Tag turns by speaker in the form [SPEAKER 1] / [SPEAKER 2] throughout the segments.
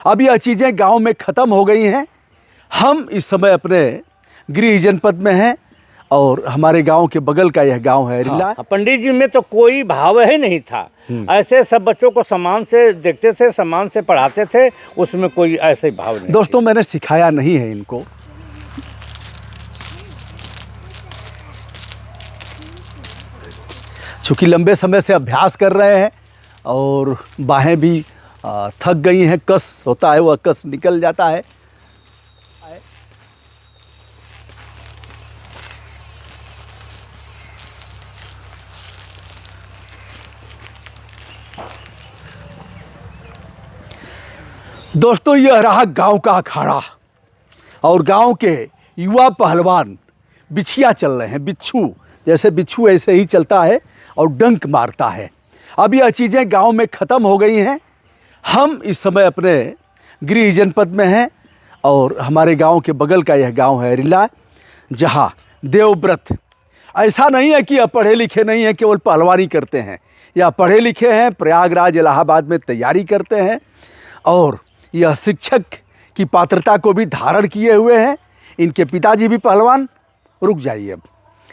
[SPEAKER 1] अब यह चीज़ें गांव में ख़त्म हो गई हैं। हम इस समय अपने गृह जनपद में हैं और हमारे गांव के बगल का यह गांव है रिला।
[SPEAKER 2] हाँ, पंडित जी में तो कोई भाव ही नहीं था। ऐसे सब बच्चों को सम्मान से देखते थे, सम्मान से पढ़ाते थे, उसमें कोई ऐसे भाव नहीं।
[SPEAKER 1] दोस्तों, मैंने सिखाया नहीं है इनको। चूँकि लंबे समय से अभ्यास कर रहे हैं और बाहें भी थक गई हैं, कस होता है, वह कस निकल जाता है। दोस्तों, यह रहा गांव का अखाड़ा और गांव के युवा पहलवान बिछिया चल रहे हैं। बिच्छू, जैसे बिच्छू ऐसे ही चलता है और डंक मारता है। अब यह चीज़ें गांव में ख़त्म हो गई हैं। हम इस समय अपने गृह जनपद में हैं और हमारे गांव के बगल का यह गांव है रिला, जहां देवव्रत, ऐसा नहीं है कि यह पढ़े लिखे नहीं हैं, केवल पहलवानी करते हैं। यह पढ़े लिखे हैं, प्रयागराज इलाहाबाद में तैयारी करते हैं और यह शिक्षक की पात्रता को भी धारण किए हुए हैं। इनके पिताजी भी पहलवान, रुक जाइए, अब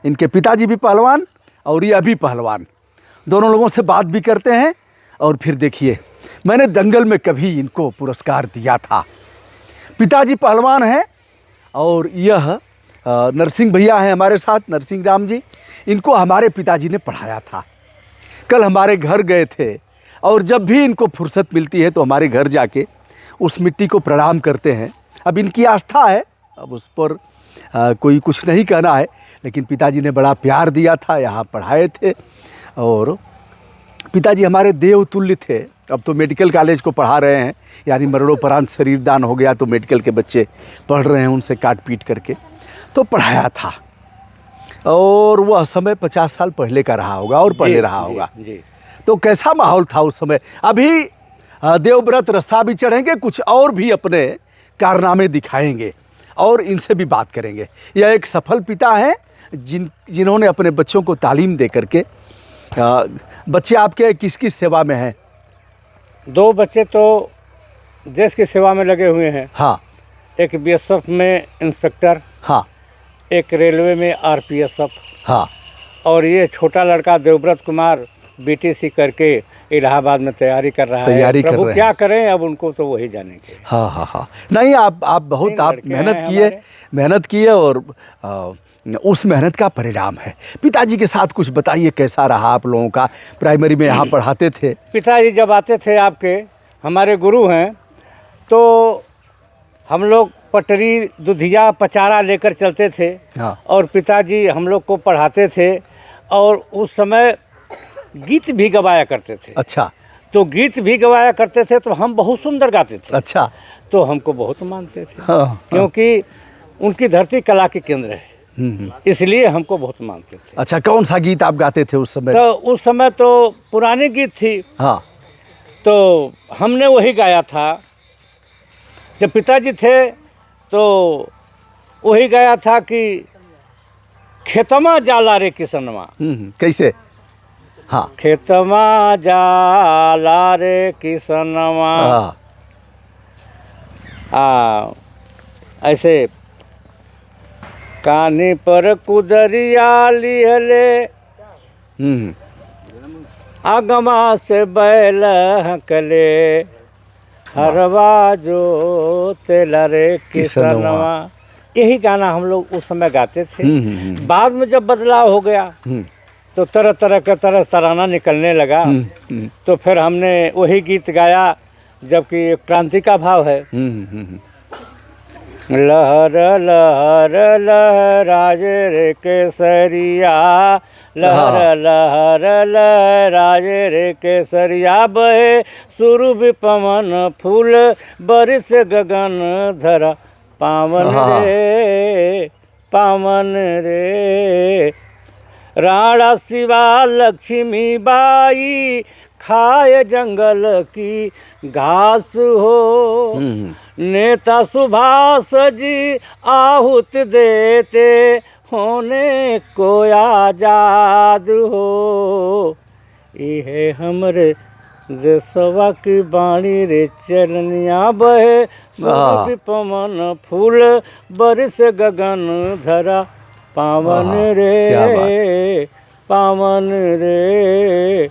[SPEAKER 1] इनके पिताजी भी पहलवान और यह भी पहलवान, दोनों लोगों से बात भी करते हैं। और फिर देखिए, मैंने दंगल में कभी इनको पुरस्कार दिया था। पिताजी पहलवान हैं और यह नरसिंह भैया हैं हमारे साथ, नरसिंह राम जी। इनको हमारे पिताजी ने पढ़ाया था। कल हमारे घर गए थे और जब भी इनको फुर्सत मिलती है तो हमारे घर जाके उस मिट्टी को प्रणाम करते हैं। अब इनकी आस्था है, अब उस पर कोई कुछ नहीं कहना है, लेकिन पिताजी ने बड़ा प्यार दिया था, यहाँ पढ़ाए थे और पिताजी हमारे देवतुल्य थे। अब तो मेडिकल कॉलेज को पढ़ा रहे हैं, यानी मरणोपरांत शरीर दान हो गया तो मेडिकल के बच्चे पढ़ रहे हैं, उनसे काट पीट करके तो पढ़ाया था। और वह समय 50 साल पहले का रहा होगा और पहले रहा होगा। तो कैसा माहौल था उस समय। अभी देवव्रत रस्सा भी चढ़ेंगे, कुछ और भी अपने कारनामे दिखाएंगे और इनसे भी बात करेंगे। यह एक सफल पिता हैं जिन्होंने अपने बच्चों को तालीम दे करके। बच्चे आपके किस किस सेवा में हैं?
[SPEAKER 2] 2 बच्चे तो देश की सेवा में लगे हुए हैं।
[SPEAKER 1] हाँ।
[SPEAKER 2] एक बीएसएफ में इंस्पेक्टर,
[SPEAKER 1] हाँ।
[SPEAKER 2] एक रेलवे में आरपीएफ।
[SPEAKER 1] हाँ।
[SPEAKER 2] और ये छोटा लड़का देवव्रत कुमार बीटीसी करके इलाहाबाद में तैयारी कर रहा है। प्रभु क्या करें, अब उनको तो वही जानेंगे।
[SPEAKER 1] हाँ हाँ हाँ, नहीं, आप बहुत मेहनत किए और उस मेहनत का परिणाम है। पिताजी के साथ कुछ बताइए, कैसा रहा आप लोगों का? प्राइमरी में यहाँ पढ़ाते थे।
[SPEAKER 2] पिताजी जब आते थे, आपके हमारे गुरु हैं, तो हम लोग पटरी, दुधिया, पचारा लेकर चलते थे।
[SPEAKER 1] हाँ।
[SPEAKER 2] और पिताजी हम लोग को पढ़ाते थे और उस समय गीत भी गवाया करते थे।
[SPEAKER 1] अच्छा।
[SPEAKER 2] तो गीत भी गवाया करते थे तो हम बहुत सुंदर गाते थे।
[SPEAKER 1] अच्छा।
[SPEAKER 2] तो हमको बहुत मानते थे।
[SPEAKER 1] हाँ।
[SPEAKER 2] क्योंकि उनकी धरती कला के केंद्र है, इसलिए हमको बहुत मानते थे।
[SPEAKER 1] अच्छा, कौन सा गीत आप गाते थे उस समय?
[SPEAKER 2] तो उस समय तो पुरानी गीत थी।
[SPEAKER 1] हाँ।
[SPEAKER 2] तो हमने वही गाया था। जब पिताजी थे तो वही गाया था कि खेतमा जाला रे किसनवा।
[SPEAKER 1] कैसे? हाँ।
[SPEAKER 2] खेतमा जाला रे किसनवा। ऐसे कानी पर कुदरिया लिहले, आगमा से बैल हकले, हरवा जो तेला रे किसनवा। यही गाना हम लोग उस समय गाते थे। बाद में जब बदलाव हो गया तो तरह तरह का तराना निकलने लगा। तो फिर हमने वही गीत गाया, जबकि क्रांति का भाव है। लहर लहर लहराज रे केसरिया, लहर लहर लहराज रे केसरिया, बहे सुरभि पवन फूल बरिस गगन धरा, पावन रे पावन रे। राणा शिवा लक्ष्मी बाई खाए जंगल की घास हो, नेता सुभाष जी आहुत देते होने को आजाद हो। ये हमरे देशवा की बाणी रे चरनिया बहे सूरज पवन फूल बरस गगन धरा पावन
[SPEAKER 1] क्या
[SPEAKER 2] रे पावन रे।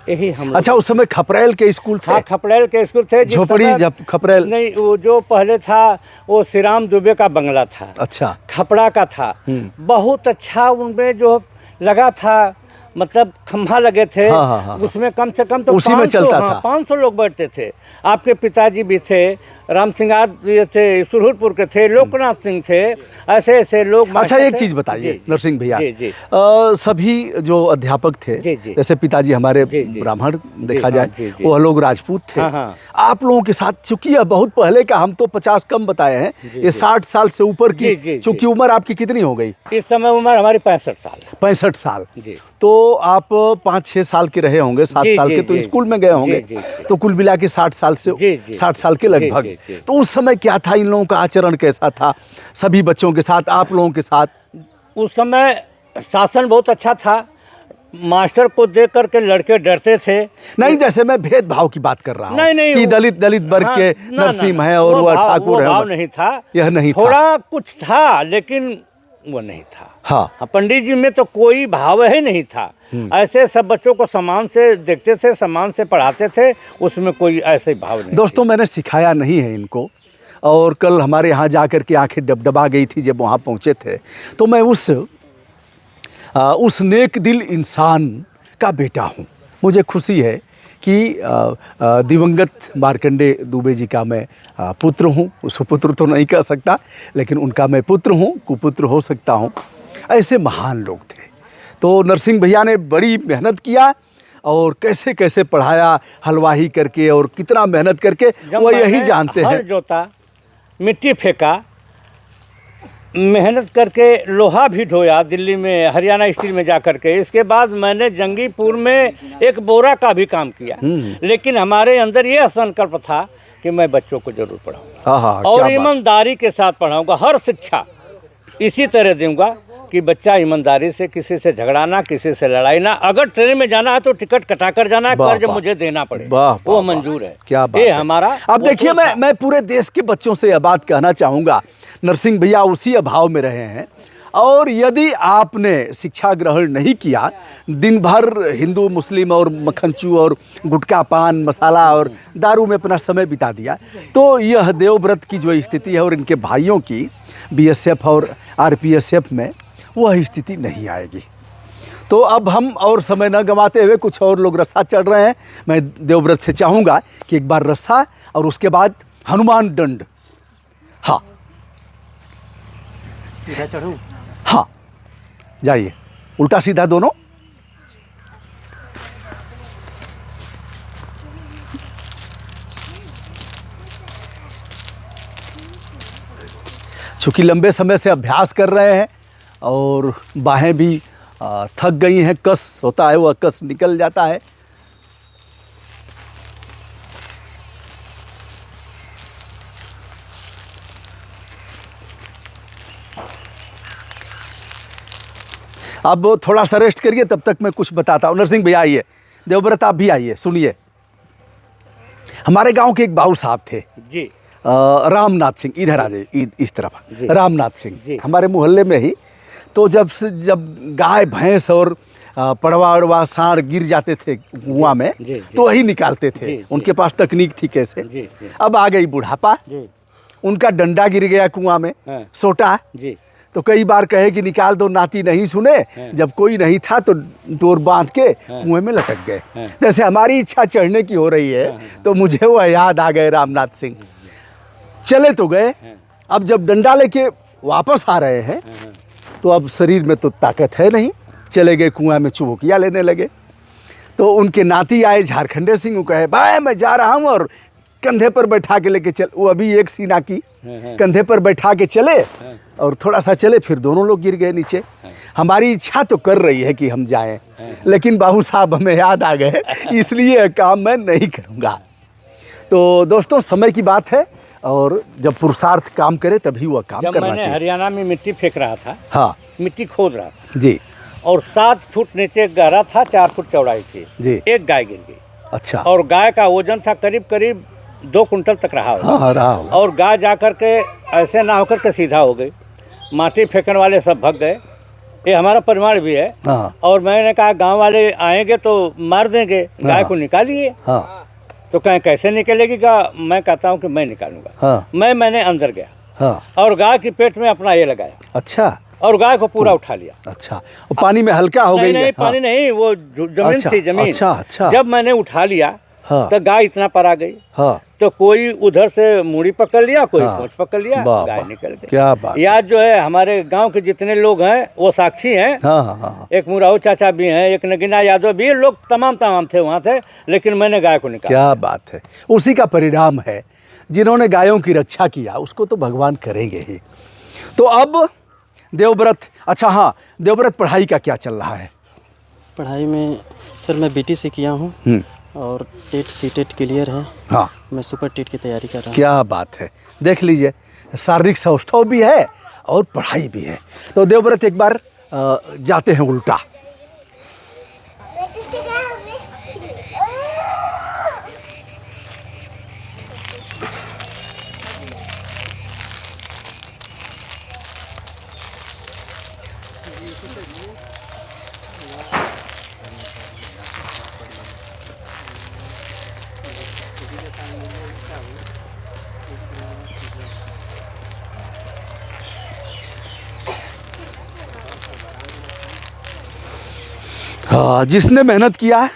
[SPEAKER 2] यही हम
[SPEAKER 1] अच्छा, उस समय खपरेल के स्कूल थे?
[SPEAKER 2] हाँ, खपरेल के स्कूल थे। जिस
[SPEAKER 1] झोपड़ी
[SPEAKER 2] समय-
[SPEAKER 1] जब खपरेल
[SPEAKER 2] नहीं, वो जो पहले था वो श्री राम दुबे का बंगला था,
[SPEAKER 1] अच्छा।
[SPEAKER 2] खपड़ा का था। बहुत अच्छा उनमें जो लगा था, मतलब खंभा लगे थे।
[SPEAKER 1] हाँ।
[SPEAKER 2] उसमें कम से कम तो
[SPEAKER 1] उसी में
[SPEAKER 2] 500
[SPEAKER 1] चलता था।
[SPEAKER 2] 500 लोग बैठते थे। आपके पिताजी भी थे, राम सिंगार जी थे, सुरहुरपुर के थे, लोकनाथ सिंह थे, ऐसे ऐसे लोग।
[SPEAKER 1] अच्छा, एक
[SPEAKER 2] थे।
[SPEAKER 1] चीज बताइए
[SPEAKER 2] जी,
[SPEAKER 1] नरसिंह भैया,
[SPEAKER 2] जी, जी।
[SPEAKER 1] सभी जो अध्यापक थे,
[SPEAKER 2] जी, जी।
[SPEAKER 1] जैसे पिताजी हमारे
[SPEAKER 2] जी, जी।
[SPEAKER 1] ब्राह्मण देखा
[SPEAKER 2] हाँ,
[SPEAKER 1] जाए,
[SPEAKER 2] जी, जी।
[SPEAKER 1] वो लोग राजपूत थे।
[SPEAKER 2] हाँ।
[SPEAKER 1] आप लोगों के साथ, चूंकि यह बहुत पहले का, हम तो 50 कम बताए हैं, ये 60 साल से ऊपर
[SPEAKER 2] जी, जी,
[SPEAKER 1] की,
[SPEAKER 2] जी।
[SPEAKER 1] चूंकि उम्र आपकी कितनी हो गई?
[SPEAKER 2] इस समय उम्र हमारी 65 साल है।
[SPEAKER 1] 65 साल।
[SPEAKER 2] जी।
[SPEAKER 1] तो आप 5-6 साल के रहे होंगे, 7
[SPEAKER 2] जी,
[SPEAKER 1] साल
[SPEAKER 2] जी,
[SPEAKER 1] के तो
[SPEAKER 2] जी,
[SPEAKER 1] स्कूल में गए होंगे।
[SPEAKER 2] जी, जी।
[SPEAKER 1] तो कुल मिला के 60 साल से,
[SPEAKER 2] जी, जी।
[SPEAKER 1] 60 साल के लगभग।
[SPEAKER 2] जी, जी।
[SPEAKER 1] तो उस समय क्या था, इन लोगों का आचरण कैसा था, सभी बच्चों के साथ, आप लोगों के साथ?
[SPEAKER 2] उस समय शासन बहुत अच्छा था। मास्टर को देख करके लड़के डरते थे।
[SPEAKER 1] नहीं, जैसे मैं भेदभाव की बात कर रहा हूँ,
[SPEAKER 2] नहीं,
[SPEAKER 1] कि दलित वर्ग
[SPEAKER 2] हाँ,
[SPEAKER 1] के
[SPEAKER 2] ना,
[SPEAKER 1] नरसिंह
[SPEAKER 2] ना,
[SPEAKER 1] हैं और
[SPEAKER 2] वो
[SPEAKER 1] वह
[SPEAKER 2] भाव-
[SPEAKER 1] ठाकुर
[SPEAKER 2] वो
[SPEAKER 1] है।
[SPEAKER 2] भाव नहीं था।
[SPEAKER 1] यह नहीं था।
[SPEAKER 2] थोड़ा कुछ था, लेकिन वो नहीं था।
[SPEAKER 1] हाँ।
[SPEAKER 2] पंडित जी में तो कोई भाव ही नहीं था। ऐसे सब बच्चों को सम्मान से देखते थे, सम्मान से पढ़ाते थे, उसमें कोई ऐसे भाव नहीं।
[SPEAKER 1] दोस्तों, मैंने सिखाया नहीं है इनको, और कल हमारे यहाँ जाकर के आंखें डबडबा गई थी जब वहाँ पहुँचे थे। तो मैं उस नेक दिल इंसान का बेटा हूँ। मुझे खुशी है कि दिवंगत मार्कंडे दुबे जी का मैं पुत्र हूँ। सुपुत्र तो नहीं कह सकता, लेकिन उनका मैं पुत्र हूँ, कुपुत्र हो सकता हूँ। ऐसे महान लोग थे। तो नरसिंह भैया ने बड़ी मेहनत किया, और कैसे कैसे पढ़ाया, हलवाही करके और कितना मेहनत करके, वो यही जानते
[SPEAKER 2] हल
[SPEAKER 1] हैं।
[SPEAKER 2] जोता, मिट्टी फेंका, मेहनत करके लोहा भी ढोया दिल्ली में, हरियाणा स्टील में जा करके। इसके बाद मैंने जंगीपुर में एक बोरा का भी काम किया। लेकिन हमारे अंदर ये संकल्प था कि मैं बच्चों को जरूर पढ़ाऊंगा,
[SPEAKER 1] हाँ,
[SPEAKER 2] और ईमानदारी के साथ पढ़ाऊंगा। हर शिक्षा इसी तरह दूंगा कि बच्चा ईमानदारी से, किसी से झगड़ा ना, किसी से लड़ाई ना। अगर ट्रेन में जाना है तो टिकट कटा कर जाना है, कर्ज मुझे देना पड़े, वो मंजूर है।
[SPEAKER 1] क्या बात
[SPEAKER 2] ये
[SPEAKER 1] है।
[SPEAKER 2] हमारा।
[SPEAKER 1] अब देखिए, मैं पूरे देश के बच्चों से यह बात कहना चाहूँगा, नरसिंह भैया उसी अभाव में रहे हैं, और यदि आपने शिक्षा ग्रहण नहीं किया, दिन भर हिंदू मुस्लिम और मक्खनचू और गुटखा पान मसाला और दारू में अपना समय बिता दिया, तो यह देवव्रत की जो स्थिति है और इनके भाइयों की बीएसएफ और आरपीएसएफ में वह स्थिति नहीं आएगी। तो अब हम और समय न गंवाते हुए, कुछ और लोग रस्सा चढ़ रहे हैं। मैं देवव्रत से चाहूँगा कि एक बार रस्सा और उसके बाद हनुमान दंड। हाँ
[SPEAKER 2] चढ़ूं?
[SPEAKER 1] हाँ, जाइए, उल्टा सीधा दोनों। चूँकि लंबे समय से अभ्यास कर रहे हैं और बाहें भी थक गई हैं, कस होता है, वह कस निकल जाता है। अब थोड़ा सा रेस्ट करिए, तब तक मैं कुछ बताता हूँ। नरसिंह भैया आइए, देवव्रत आप भी आइए, सुनिए। हमारे गांव के एक बाबू साहब थे
[SPEAKER 2] जी,
[SPEAKER 1] रामनाथ सिंह। इधर आ जाइए, इस तरफ।
[SPEAKER 2] जी।
[SPEAKER 1] रामनाथ सिंह
[SPEAKER 2] जी।
[SPEAKER 1] हमारे मोहल्ले में ही। तो जब गाय भैंस और पड़वा उड़वा सांड गिर जाते थे कुआं में,
[SPEAKER 2] जी, जी।
[SPEAKER 1] तो वही निकालते थे।
[SPEAKER 2] जी, जी।
[SPEAKER 1] उनके पास तकनीक थी कैसे।
[SPEAKER 2] जी, जी।
[SPEAKER 1] अब आ गई बुढ़ापा,
[SPEAKER 2] जी,
[SPEAKER 1] उनका डंडा गिर गया कुआं में,
[SPEAKER 2] हाँ।
[SPEAKER 1] सोटा।
[SPEAKER 2] जी,
[SPEAKER 1] तो कई बार कहे कि निकाल दो, नाती नहीं सुने। जब कोई नहीं था तो डोर बांध के कुएं में लटक गए। जैसे हमारी इच्छा चढ़ने की हो रही है, तो मुझे वह याद आ गए रामनाथ सिंह। चले तो गए, अब जब डंडा लेके वापस आ रहे हैं तो अब शरीर में तो ताकत है नहीं, चले गए कुआं में चुबुकिया लेने लगे। तो उनके नाती आए झारखंडे सिंह, वो कहे भाई मैं जा रहा हूँ, और कंधे पर बैठा के लेके चल। वो अभी एक सीना की कंधे पर बैठा के चले, और थोड़ा सा चले, फिर दोनों लोग गिर गए नीचे। हमारी इच्छा तो कर रही है कि हम जाएं, लेकिन बाबू साहब हमें याद आ गए, इसलिए यह काम मैं नहीं करूँगा। तो दोस्तों, समय की बात है, और जब पुरुषार्थ काम करे तभी वह काम
[SPEAKER 2] जब
[SPEAKER 1] करना
[SPEAKER 2] मैंने
[SPEAKER 1] चाहिए।
[SPEAKER 2] हरियाणा में मिट्टी फेंक रहा था,
[SPEAKER 1] हाँ
[SPEAKER 2] मिट्टी खोद रहा था,
[SPEAKER 1] जी,
[SPEAKER 2] और 7 फुट नीचे गहरा था, 4 फुट चौड़ाई थी।
[SPEAKER 1] जी।
[SPEAKER 2] एक गाय गिर गई।
[SPEAKER 1] अच्छा।
[SPEAKER 2] और गाय का वजन था करीब करीब 2 कुंटल तक रहा होगा।
[SPEAKER 1] हाँ रहा होगा।
[SPEAKER 2] और गाय जा कर के ऐसे ना होकर के सीधा हो गई, माटी फेंकने वाले सब भाग गए। ये हमारा परिवार भी है।
[SPEAKER 1] हाँ
[SPEAKER 2] और मैंने कहा गांव वाले आएंगे तो मार देंगे, गाय को निकालिए।
[SPEAKER 1] हाँ
[SPEAKER 2] तो कहें कैसे निकलेगी गाय? मैं कहता हूँ कि मैं निकालूंगा।
[SPEAKER 1] हाँ
[SPEAKER 2] मैंने अंदर गया
[SPEAKER 1] हाँ।
[SPEAKER 2] और गाय के पेट में अपना ये लगाया
[SPEAKER 1] अच्छा
[SPEAKER 2] और गाय को पूरा उठा लिया।
[SPEAKER 1] अच्छा। वो पानी में हल्का हो गई?
[SPEAKER 2] नहीं पानी नहीं, वो जमीन
[SPEAKER 1] अच्छा,
[SPEAKER 2] थी, जमीन।
[SPEAKER 1] अच्छा अच्छा।
[SPEAKER 2] जब मैंने उठा लिया
[SPEAKER 1] हाँ
[SPEAKER 2] तो गाय इतना पर आ गई।
[SPEAKER 1] हाँ
[SPEAKER 2] तो कोई उधर से मूड़ी पकड़ लिया, कोई
[SPEAKER 1] हाँ।
[SPEAKER 2] पूंछ पकड़ लिया,
[SPEAKER 1] वाह,
[SPEAKER 2] गाय
[SPEAKER 1] वाह।
[SPEAKER 2] निकल गई।
[SPEAKER 1] क्या बात।
[SPEAKER 2] याद जो है हमारे गांव के जितने लोग हैं वो साक्षी हैं।
[SPEAKER 1] हाँ हाँ हाँ।
[SPEAKER 2] एक मुराऊ चाचा भी हैं, एक नगीना यादव भी, लोग तमाम थे वहाँ थे, लेकिन मैंने गाय को निकाला।
[SPEAKER 1] क्या बात है। उसी का परिणाम है, जिन्होंने गायों की रक्षा किया उसको तो भगवान करेंगे ही। तो अब देवव्रत, अच्छा हाँ, देवव्रत पढ़ाई का क्या चल रहा है?
[SPEAKER 3] पढ़ाई में सर मैं बीटी से किया हूँ और टेट सीटेट क्लियर है।
[SPEAKER 1] हाँ।
[SPEAKER 3] मैं सुपर टेट की तैयारी कर रहा हूँ।
[SPEAKER 1] क्या बात है। देख लीजिए, शारीरिक सौष्ठव भी है और पढ़ाई भी है। तो देवव्रत एक बार जाते हैं उल्टा। हाँ, जिसने मेहनत किया है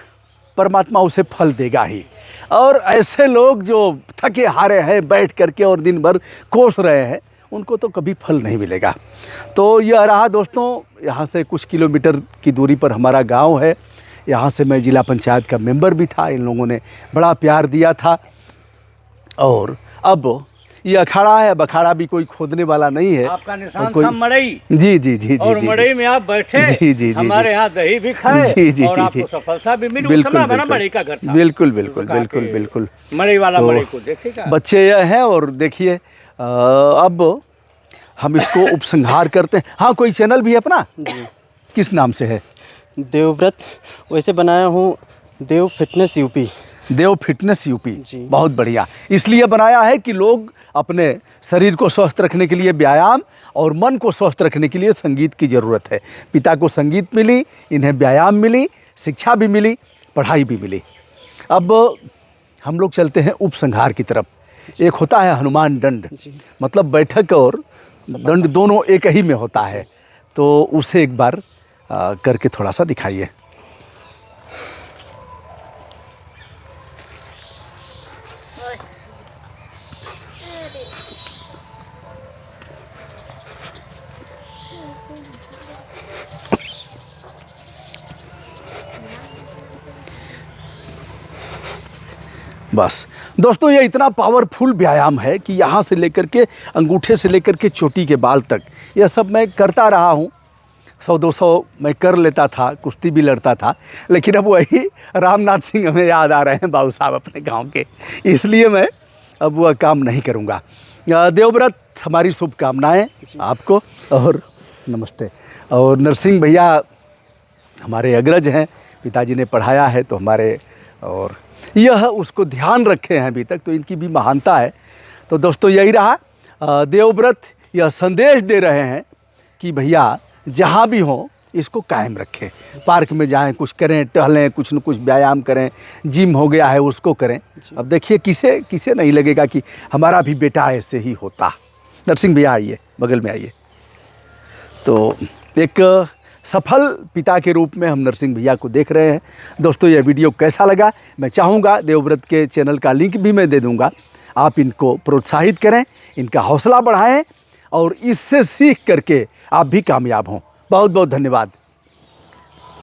[SPEAKER 1] परमात्मा उसे फल देगा ही। और ऐसे लोग जो थके हारे हैं बैठ करके और दिन भर कोस रहे हैं, उनको तो कभी फल नहीं मिलेगा। तो यह रहा दोस्तों, यहाँ से कुछ किलोमीटर की दूरी पर हमारा गांव है। यहाँ से मैं जिला पंचायत का मेंबर भी था, इन लोगों ने बड़ा प्यार दिया था। और अब ये अखाड़ा है, अब अखाड़ा भी कोई खोदने वाला नहीं है।
[SPEAKER 2] आपका निशान था मड़ई।
[SPEAKER 1] जी जी जी
[SPEAKER 2] और
[SPEAKER 1] जी,
[SPEAKER 2] मड़ई में आप बैठे,
[SPEAKER 1] जी जी,
[SPEAKER 2] हमारे यहाँ दही भी खाए
[SPEAKER 1] जी जी
[SPEAKER 2] और
[SPEAKER 1] जी,
[SPEAKER 2] आपको
[SPEAKER 1] जी।
[SPEAKER 2] सफलता भी मिली।
[SPEAKER 1] बिल्कुल
[SPEAKER 2] हमारा मड़ई का घर था।
[SPEAKER 1] बिल्कुल बिल्कुल बिल्कुल बिल्कुल।
[SPEAKER 2] मड़ई वाला
[SPEAKER 1] तो
[SPEAKER 2] मड़ई को देखिएगा।
[SPEAKER 1] बच्चे यह हैं। और देखिए अब हम इसको उपसंहार करते हैं। हाँ, कोई चैनल भी है अपना?
[SPEAKER 3] जी।
[SPEAKER 1] किस नाम से है?
[SPEAKER 3] देवव्रत वैसे बनाया हूँ, देव फिटनेस यूपी।
[SPEAKER 1] देव फिटनेस यूपी।
[SPEAKER 3] जी।
[SPEAKER 1] बहुत बढ़िया। इसलिए बनाया है कि लोग अपने शरीर को स्वस्थ रखने के लिए व्यायाम और मन को स्वस्थ रखने के लिए संगीत की ज़रूरत है। पिता को संगीत मिली, इन्हें व्यायाम मिली, शिक्षा भी मिली, पढ़ाई भी मिली। अब हम लोग चलते हैं उपसंहार की तरफ। एक होता है हनुमान दंड, मतलब बैठक और दंड दोनों एक ही में होता है। तो उसे एक बार करके थोड़ा सा दिखाइए। बस दोस्तों, ये इतना पावरफुल व्यायाम है कि यहाँ से लेकर के अंगूठे से लेकर के चोटी के बाल तक यह सब मैं करता रहा हूँ। 100-200 मैं कर लेता था, कुश्ती भी लड़ता था। लेकिन अब वही रामनाथ सिंह हमें याद आ रहे हैं, बाबू साहब अपने गांव के, इसलिए मैं अब वह काम नहीं करूँगा। देवव्रत, हमारी शुभकामनाएँ आपको और नमस्ते। और नरसिंह भैया हमारे अग्रज हैं, पिताजी ने पढ़ाया है तो हमारे, और यह उसको ध्यान रखे हैं अभी तक, तो इनकी भी महानता है। तो दोस्तों यही रहा। देवव्रत यह संदेश दे रहे हैं कि भैया जहाँ भी हो इसको कायम रखें। पार्क में जाएं, कुछ करें, टहलें, कुछ न कुछ व्यायाम करें, जिम हो गया है उसको करें। अब देखिए किसे किसे नहीं लगेगा कि हमारा भी बेटा ऐसे ही होता। नरसिंह भैया आइए, बगल में आइए। तो एक सफल पिता के रूप में हम नरसिंह भैया को देख रहे हैं। दोस्तों यह वीडियो कैसा लगा, मैं चाहूँगा देवव्रत के चैनल का लिंक भी मैं दे दूँगा, आप इनको प्रोत्साहित करें, इनका हौसला बढ़ाएं और इससे सीख करके आप भी कामयाब हों। बहुत बहुत धन्यवाद।